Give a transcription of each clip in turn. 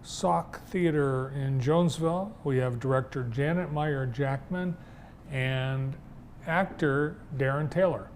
Sauk Theater in Jonesville. We have director Janet Meyer Jackman and actor Darren Taylor.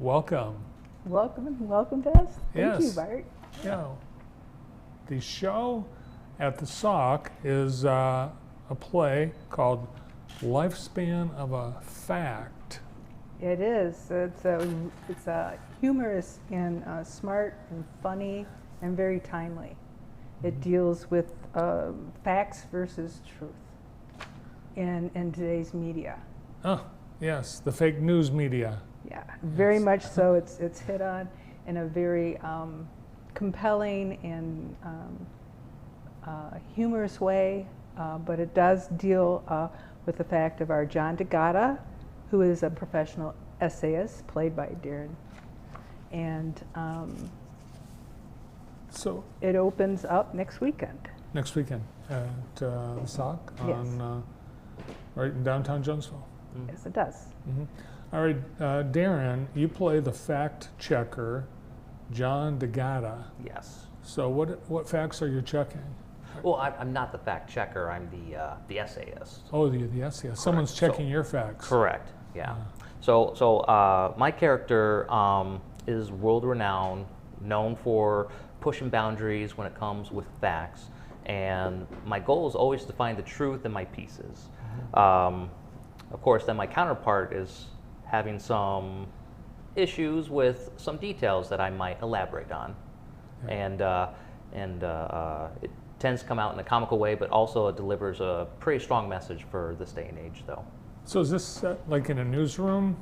Welcome. Welcome to us. Thank you, Bart. Yeah. The show at the Sauk is a play called Lifespan of a Fact. It is. It's a humorous and smart and funny and very timely. It deals with facts versus truth in today's media. Oh, yes, the fake news media. Yeah, very much so. It's hit on in a very compelling and humorous way, but it does deal with the fact of our John DeGata, who is a professional essayist, played by Darren. And so it opens up next weekend. Next weekend at the Sauk on right in downtown Jonesville. Mm-hmm. Yes, it does. Mm-hmm. All right, Darren, you play the fact checker, John DeGata. Yes. So what facts are you checking? Well, I'm not the fact checker. I'm the essayist. Oh, the essayist. Correct. Someone's checking your facts. Correct. Yeah. So my character is world-renowned, known for pushing boundaries when it comes with facts, and my goal is always to find the truth in my pieces. Of course, then my counterpart is having some issues with some details that I might elaborate on, and it tends to come out in a comical way, but also it delivers a pretty strong message for this day and age, though. So is this set like in a newsroom?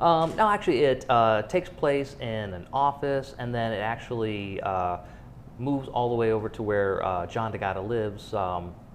No, actually, it takes place in an office, and then it actually moves all the way over to where John DeGata lives,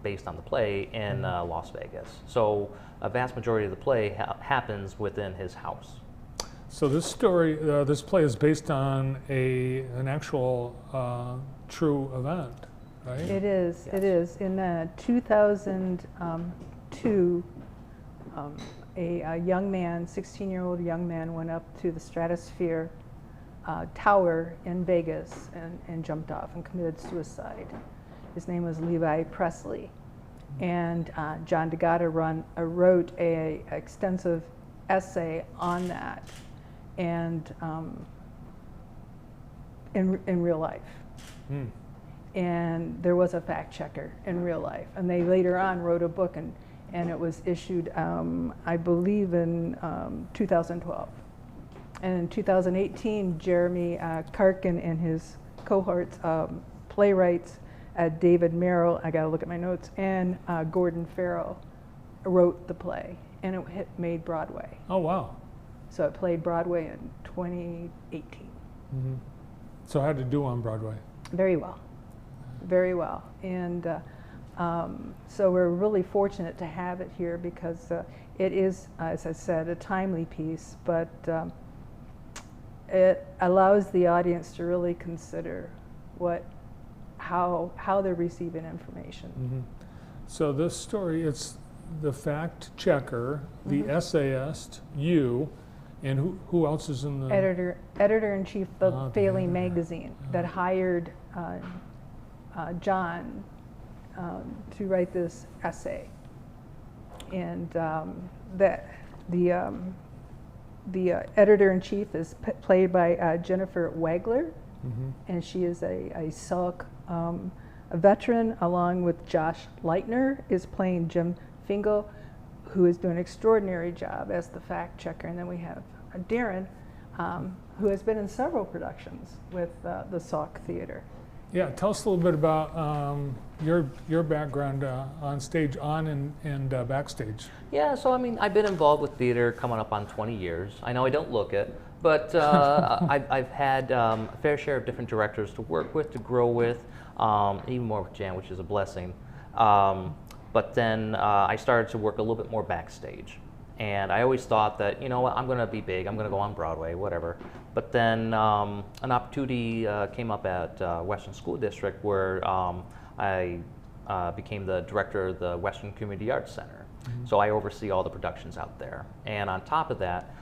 based on the play in Las Vegas. So a vast majority of the play happens within his house. So this story, this play is based on an actual true event, right? It is. Yes. It is. In 2002, a young man, 16-year-old young man, went up to the Stratosphere Tower in Vegas and jumped off and committed suicide. His name was Levi Presley, and John DeGata wrote an extensive essay on that, and in real life. And there was a fact checker in real life, and they later on wrote a book, and it was issued, I believe, in 2012. And in 2018, Jeremy Karkin and his cohorts, playwrights, David Merrill, I gotta look at my notes, and Gordon Farrell wrote the play, and it made Broadway. Oh, wow. So it played Broadway in 2018. Mm-hmm. So how did it do on Broadway? Very well, very well. And so we're really fortunate to have it here because it is, as I said, a timely piece, but it allows the audience to really consider how they're receiving information. Mm-hmm. So this story, it's the fact checker, the essayist, you, and who else is in the Editor-in-chief of Failing Magazine that hired John to write this essay, and that the editor-in-chief is played by Jennifer Wagler, and she is a Sauk a veteran, along with Josh Leitner is playing Jim Fingal, who is doing an extraordinary job as the fact checker. And then we have Darren, who has been in several productions with the Sauk Theater. Yeah, tell us a little bit about your background on stage, and backstage. Yeah, so I mean, I've been involved with theater coming up on 20 years. I know I don't look it, but I've had a fair share of different directors to work with, to grow with, even more with Jan, which is a blessing. But then I started to work a little bit more backstage. And I always thought that, you know what, I'm going to be big, I'm going to go on Broadway, whatever. But then an opportunity came up at Western School District where I became the director of the Western Community Arts Center. So I oversee all the productions out there. And on top of that,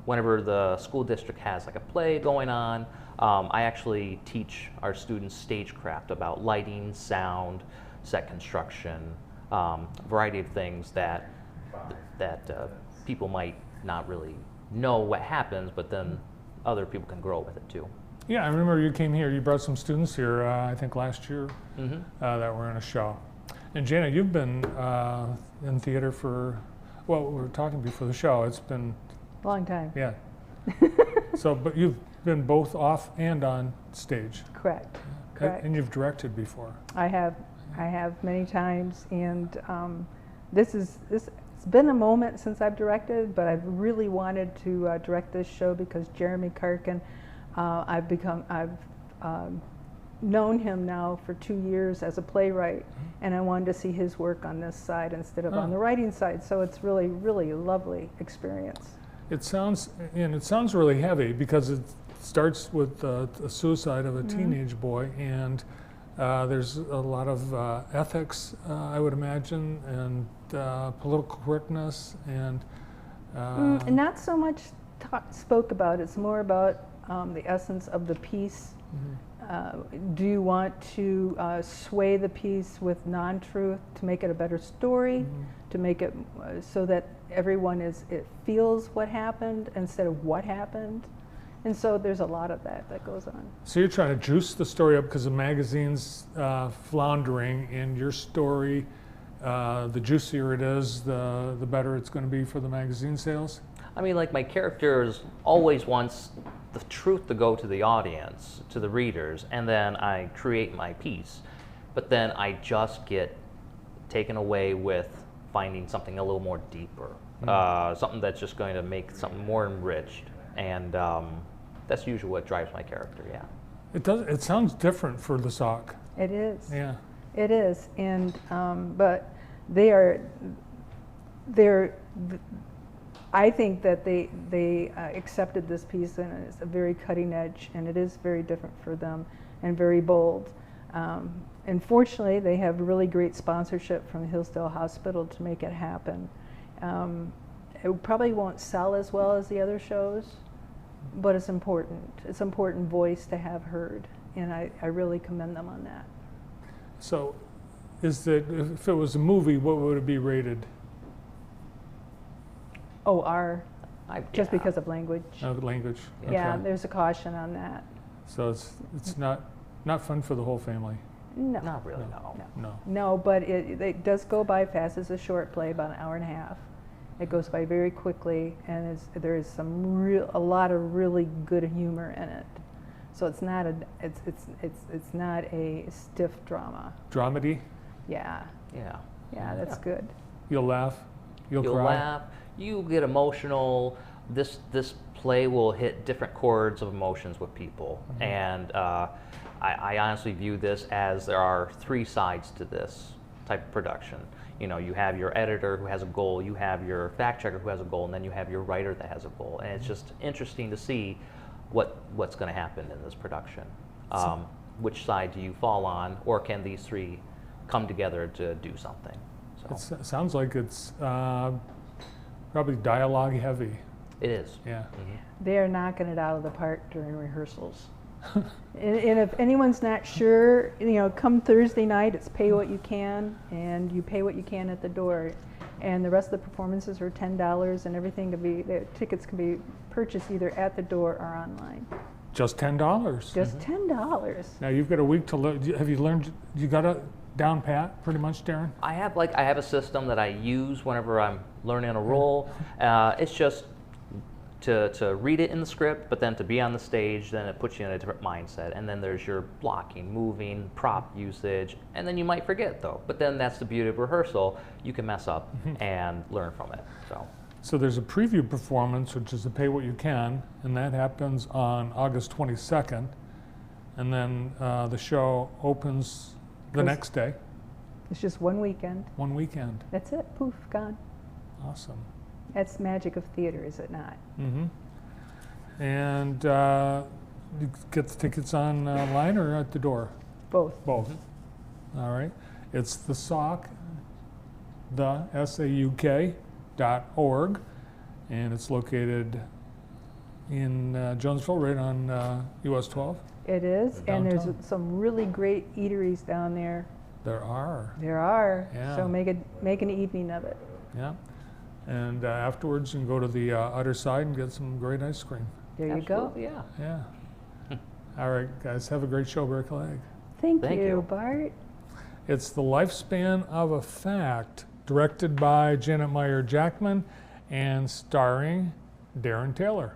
whenever the school district has like a play going on, I actually teach our students stagecraft about lighting, sound, set construction, variety of things that people might not really know what happens, but then other people can grow with it too. Yeah, I remember you came here. You brought some students here, I think last year, that were in a show. And Jana, you've been in theater for, well, we were talking before the show. It's been Long time. yeah. So, but you've been both off and on stage. Correct. Correct. And you've directed before. I have many times, and it's been a moment since I've directed, but I've really wanted to direct this show because Jeremy Karkin, I've known him now for 2 years as a playwright, and I wanted to see his work on this side instead of on the writing side. So it's really, really a lovely experience. It sounds really heavy because it starts with the suicide of a teenage boy, and there's a lot of ethics, I would imagine, and political correctness, and not so much spoke about. It's more about the essence of the piece. Do you want to sway the piece with non-truth to make it a better story, to make it so that everyone it feels what happened instead of what happened? And so there's a lot of that goes on. So you're trying to juice the story up because the magazine's floundering, and your story, the juicier it is, the better it's going to be for the magazine sales? I mean, like, my characters always wants the truth to go to the audience, to the readers, and then I create my piece. But then I just get taken away with finding something a little more deeper, something that's just going to make something more enriched, and that's usually what drives my character. Yeah. It does. It sounds different for the Sauk. It is. Yeah. It is, and but they're. I think that they accepted this piece, and it's a very cutting edge, and it is very different for them, and very bold. And fortunately, they have really great sponsorship from Hillsdale Hospital to make it happen. It probably won't sell as well as the other shows, but it's important. It's an important voice to have heard, and I really commend them on that. So, if it was a movie, what would it be rated? Oh, R, just Yeah. because of language. Language. Yeah, Okay. there's a caution on that. So it's not fun for the whole family. No. Not really, no. No. No, but it does go by fast. It's a short play, about an hour and a half. It goes by very quickly, and there is a lot of really good humor in it. So it's not a stiff drama. Dramedy. Yeah, Yeah. yeah, that's good. You'll laugh. You'll cry. Laugh. You get emotional. This play will hit different chords of emotions with people, and I honestly view this as there are 3 sides to this type of production. You know, you have your editor who has a goal, you have your fact checker who has a goal, and then you have your writer that has a goal. And it's just interesting to see what's going to happen in this production. Which side do you fall on, or can these 3 come together to do something? So It sounds like it's probably dialogue heavy. it is. Yeah. They are knocking it out of the park during rehearsals. And if anyone's not sure, come Thursday night, it's pay what you can, and you pay what you can at the door. And the rest of the performances are $10, and the tickets can be purchased either at the door or online. Just $10. Just $10. Now you've got a week to learn. Have you learned? You got it down pat, pretty much, Darren? I have a system that I use whenever I'm learning a role. It's just to read it in the script, but then to be on the stage, then it puts you in a different mindset. And then there's your blocking, moving, prop usage, and then you might forget though. But then that's the beauty of rehearsal. You can mess up and learn from it. So there's a preview performance, which is a pay what you can, and that happens on August 22nd. And then the show opens the next day. It's just one weekend. One weekend. That's it. Poof, gone. Awesome. That's magic of theater, is it not? And you get the tickets online or at the door? Both. Both. All right. It's the Sauk, SAUK.org, and it's located in Jonesville, right on US 12. It is, and there's Downtown. some really great eateries down there. There are, There are, Yeah. so make an evening of it. yeah. And afterwards, you can go to the other side and get some great ice cream. There you go. Absolutely, yeah. Yeah. All right, guys, have a great show, Bear Clegg. Thank Thank you, you. Bart. It's The Lifespan of a Fact, directed by Janet Meyer Jackman and starring Darren Taylor.